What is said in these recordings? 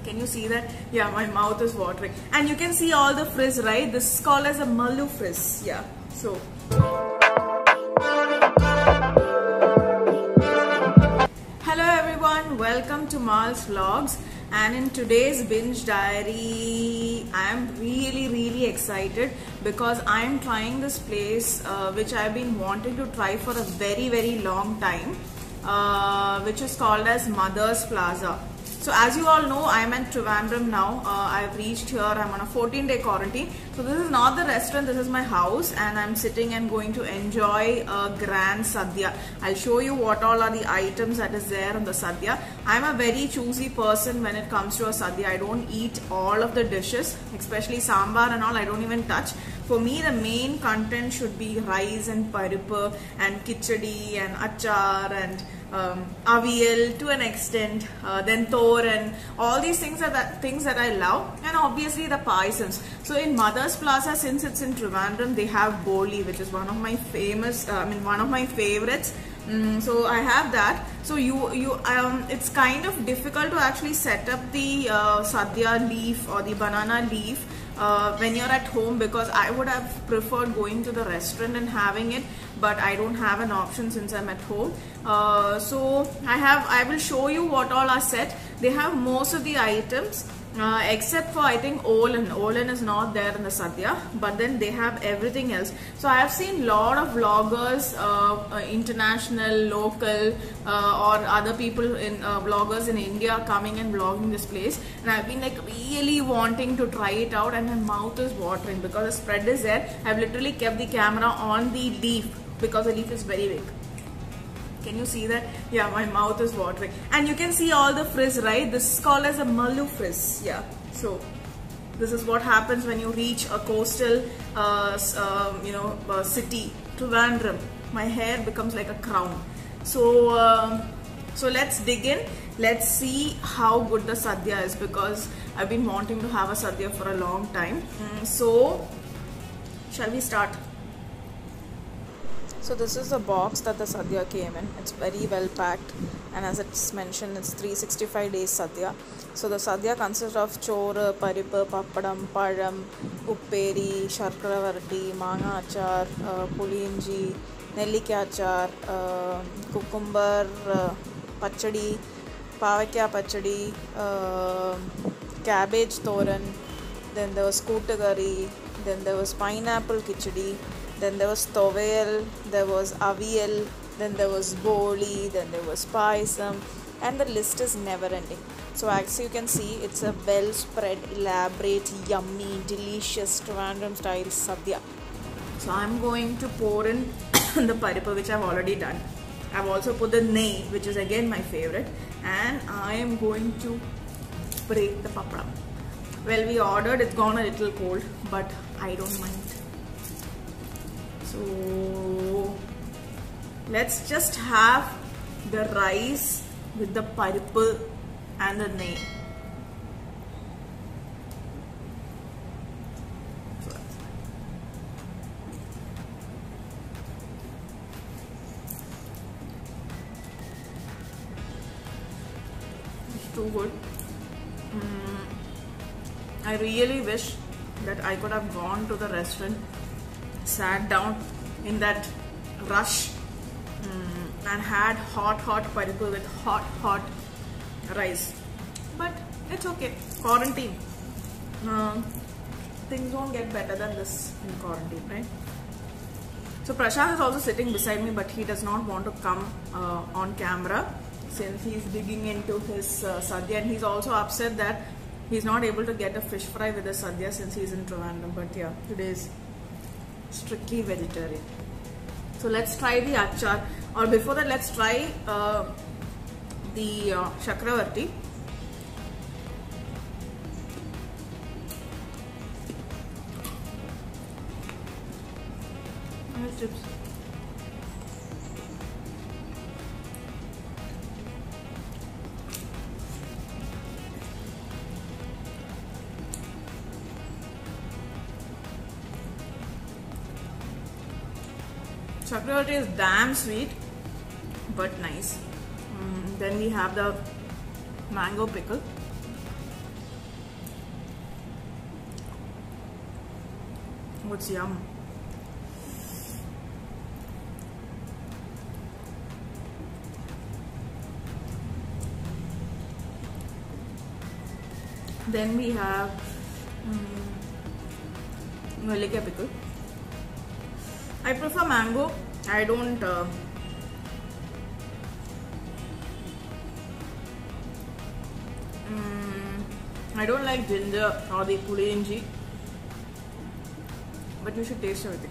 Can you see that? Yeah, my mouth is watering. And you can see all the frizz, right? This is called as a Mallu frizz. Yeah. So. Hello everyone, welcome to Mal's Vlogs. And in today's binge diary, I am really excited because I am trying this place which I have been wanting to try for a very long time, which is called as Mother's Plaza. So as you all know, I am at Trivandrum now. I have reached here. I am on a 14-day quarantine. So this is not the restaurant, this is my house, and I am sitting and going to enjoy a grand sadhya. I'll show you what all are the items that is there on the sadhya. I am a very choosy person when it comes to a sadhya. I don't eat all of the dishes, especially sambar and all. I don't even touch. For me, the main content should be rice and paripu and khichdi and achar and avial to an extent, then thoran, all these things are things that I love, and obviously the paisams. So in Mother's Plaza, since it's in Trivandrum, they have boli, which is one of my one of my favorites. So I have that. So it's kind of difficult to actually set up the sadhya leaf or the banana leaf when you're at home, because I would have preferred going to the restaurant and having it, but I don't have an option since I'm at home. So I will show you what all are set. They have most of the items except for, I think, Olen. Olen is not there in the sadhya, but then they have everything else. So I have seen lot of vloggers, international, local, or other people in vloggers in India coming and vlogging this place, and I've been like really wanting to try it out, and my mouth is watering because the spread is there. I've literally kept the camera on the leaf because the leaf is very big. Can you see that? Yeah, my mouth is watering. And you can see all the frizz, right? This is called as a Mallu frizz. Yeah. So this is what happens when you reach a coastal, city, Trivandrum. My hair becomes like a crown. So, so let's dig in. Let's see how good the sadhya is, because I've been wanting to have a sadhya for a long time. So, shall we start? So this is the box that the sadhya came in. It's very well packed, and as it's mentioned, it's 365 days sadhya. So the sadhya consists of chor, paripu, pappadam, palam, upperi, sharkaravarti, manga achar, pulinji, nellikkai achar, cucumber pachadi, pavakya pachadi, cabbage thoran, then there was kootagari, then there was pineapple khichdi, then there was tovel, there was avial, then there was boli, then there was paisam, and the list is never ending. So as you can see, it's a well spread, elaborate, yummy, delicious Trivandrum style sadhya. So I'm going to pour in the paripu, which I've already done. I've also put the nei, which is again my favorite, and I am going to break the pappadam. Well, we ordered, it's gone a little cold, but I don't mind. So let's just have the rice with the paripu and the nei. It's too good. I really wish that I could have gone to the restaurant, sat down in that rush, and had hot paripu with hot rice. But it's okay. Quarantine. Things won't get better than this in quarantine, right? So Prashant is also sitting beside me, but he does not want to come on camera since he's digging into his sadhya, and he's also upset that he's not able to get a fish fry with the sadhya since he's in Trivandrum. But yeah, today is strictly vegetarian. So let's try the achar, or before that let's try the chakravarti. Chips. Chakravarti is damn sweet but nice. Then we have the mango pickle. What's yum? Then we have Nellika pickle. I prefer mango. I don't like ginger or the pulinji, but you should taste everything.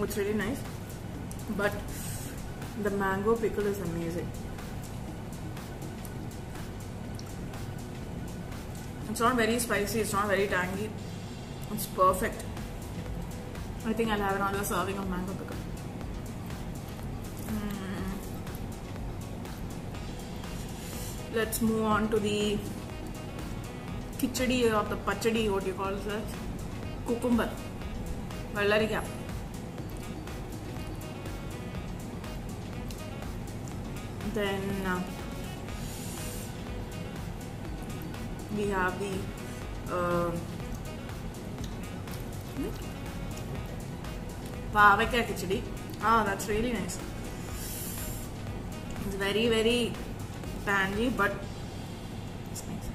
It's really nice, but the mango pickle is amazing. It's not very spicy, it's not very tangy, it's perfect. I think I'll have another serving of mango pickle. Let's move on to the khichdi or the pachadi, what do you call it? Cucumber. Vallarika. Then we have the pavaka khichdi. Ah, that's really nice. It's very, very tangy, but it's nice.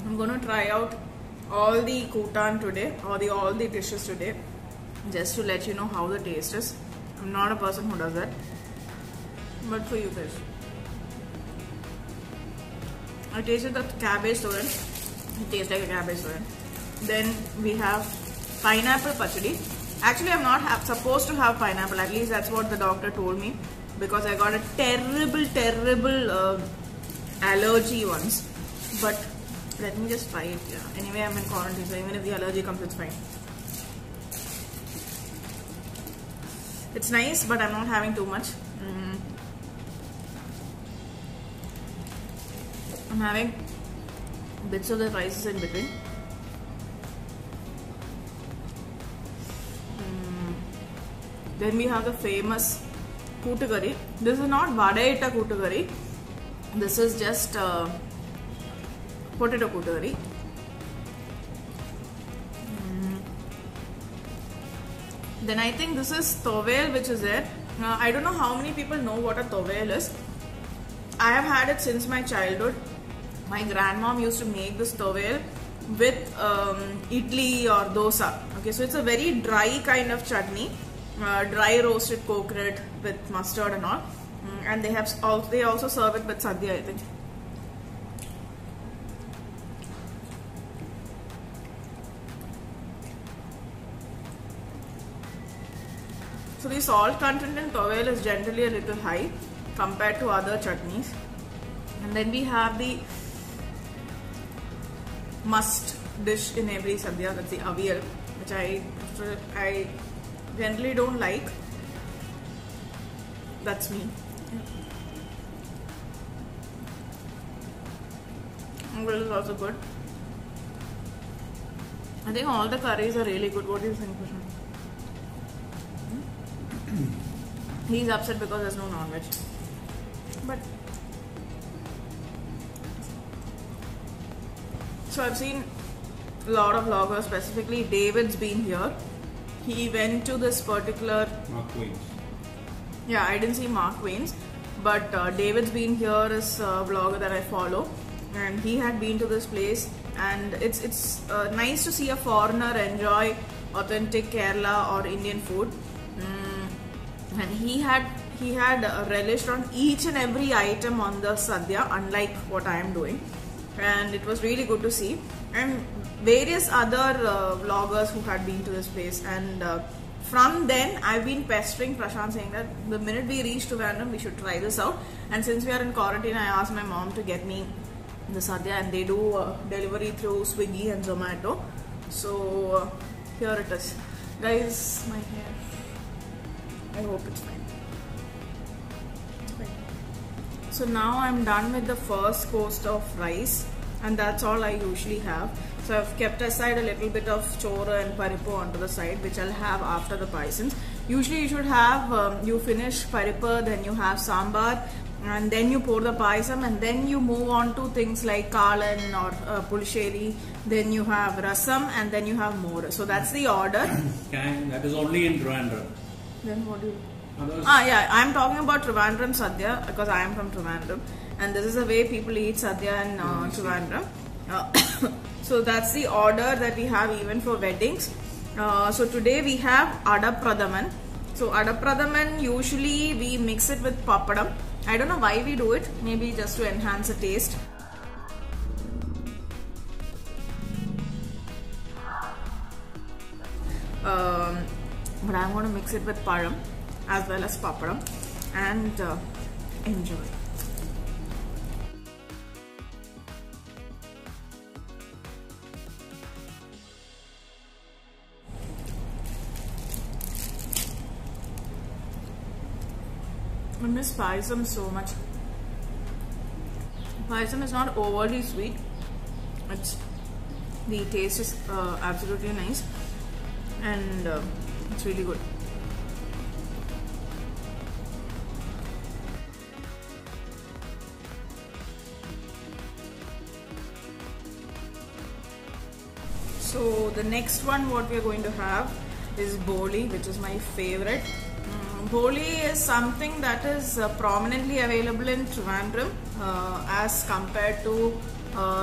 I'm gonna try out all the kutan today, or all the dishes today, just to let you know how the taste is. I'm not a person who does that, but for you guys. I tasted the cabbage toran. It tastes like a cabbage toran. Then we have pineapple pachadi. Actually, I'm not supposed to have pineapple. At least that's what the doctor told me, because I got a terrible allergy once. But let me just try it. Yeah. Anyway, I'm in quarantine, so even if the allergy comes, it's fine. It's nice, but I'm not having too much. I'm having bits of the rices in between. Then we have the famous kootu curry. This is not vadayitta kootu curry. This is just potato kootu curry. Then I think this is tovel, which is there. I don't know how many people know what a tovel is. I have had it since my childhood. My grandmom used to make this tovel with idli or dosa. Okay, so it's a very dry kind of chutney, dry roasted coconut with mustard and all. And they also serve it with sadhya, I think. So the salt content in tovel is generally a little high compared to other chutneys. And then we have the must dish in every sadhya, that's the avial, which I generally don't like. That's me. Avial is also good. I think all the curries are really good. What do you think, Krishna? He's upset because there's no non-veg. But so I've seen a lot of vloggers, specifically David's been here. He went to this particular Mark Twain's. Yeah, I didn't see Mark Twain's, but David's been here is a vlogger that I follow, and he had been to this place, and it's nice to see a foreigner enjoy authentic Kerala or Indian food. And he had relished on each and every item on the sadhya, unlike what I am doing, and it was really good to see. And various other vloggers who had been to this place, and from then I've been pestering Prashant, saying that the minute we reach Trivandrum we should try this out. And since we are in quarantine, I asked my mom to get me the sadhya, and they do delivery through Swiggy and Zomato. So here it is, guys. My hair, I hope it's fine. It's fine. So now I'm done with the first course of rice, and that's all I usually have. So I've kept aside a little bit of chora and paripu onto the side, which I'll have after the paisans. Usually you should have, you finish paripu, then you have sambar, and then you pour the payasam, and then you move on to things like kalan or pulisheri. Then you have rasam, and then you have more. So that's the order. That is only in Trivandrum. Then what do you? Others? Yeah, I'm talking about Trivandrum Sadhya because I am from Trivandrum, and this is the way people eat Sadhya in Trivandrum. So that's the order that we have even for weddings. So today we have Adapradaman. So Adapradaman, usually we mix it with papadam. I don't know why we do it, maybe just to enhance the taste. But I'm going to mix it with param as well as papadam and enjoy. I miss payasam so much. Payasam is not overly sweet. The taste is absolutely nice, and it's really good. So the next one what we are going to have is boli, which is my favorite. Boli is something that is prominently available in Trivandrum as compared to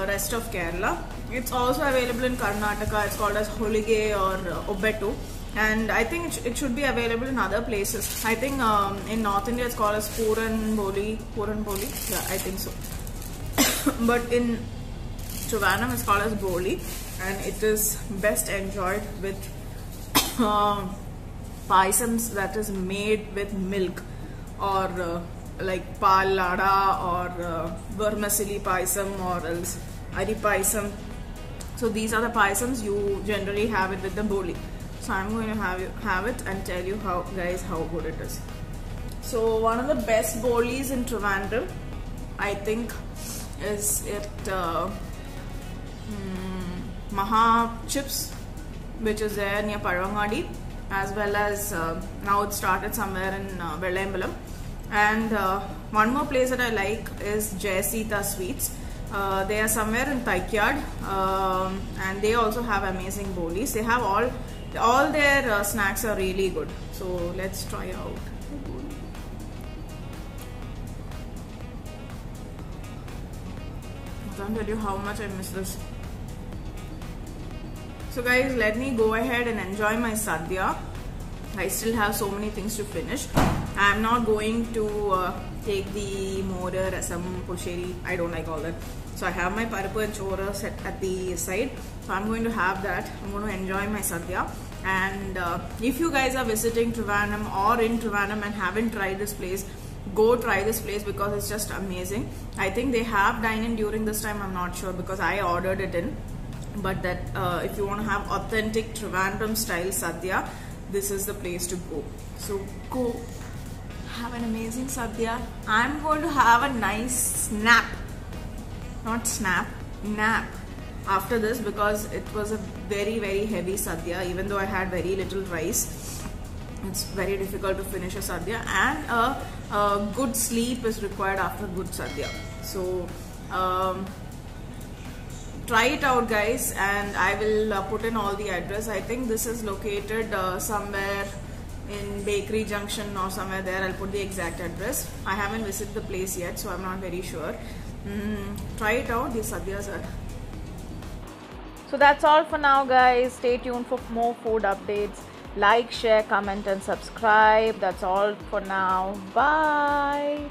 rest of Kerala. It's also available in Karnataka. It's called as holige or obettu, and I think it should be available in other places. I think in North India it's called as Puran Boli. Yeah, I think so. But in Trivandrum it's called as boli, and it is best enjoyed with payasams that is made with milk, or like pal lada, or vermicelli payasam, or else ari payasam. So these are the payasams you generally have it with the boli. So I'm going to have it and tell you how good it is. So one of the best bolis in Trivandrum, I think, is Maha Chips, which is there near Paravangadi, as well as now it started somewhere in Vellambalam. And one more place that I like is Jayasita Sweets. They are somewhere in Taikyard, and they also have amazing bolis. They have all their snacks are really good. So let's try out. I can't tell you how much I miss this. So guys, let me go ahead and enjoy my sadhya. I still have so many things to finish. I am not going to take the moda, rasam, pusheri. I don't like all that. So I have my parapu and chora set at the side. So I'm going to have that. I'm going to enjoy my sadhya. And if you guys are visiting Trivandrum or in Trivandrum and haven't tried this place, go try this place because it's just amazing. I think they have dine-in during this time. I'm not sure because I ordered it in. But that if you want to have authentic Trivandrum style sadhya, this is the place to go. So go have an amazing sadhya. I'm going to have a nice nap after this because it was a very heavy sadhya. Even though I had very little rice, it's very difficult to finish a sadhya, and a good sleep is required after good sadhya. So try it out, guys, and I will put in all the address. I think this is located somewhere in Bakery Junction or somewhere there. I'll put the exact address. I haven't visited the place yet, so I'm not very sure. Try it out. These sadhyas are. So that's all for now, guys. Stay tuned for more food updates. Like, share, comment and subscribe. That's all for now. Bye.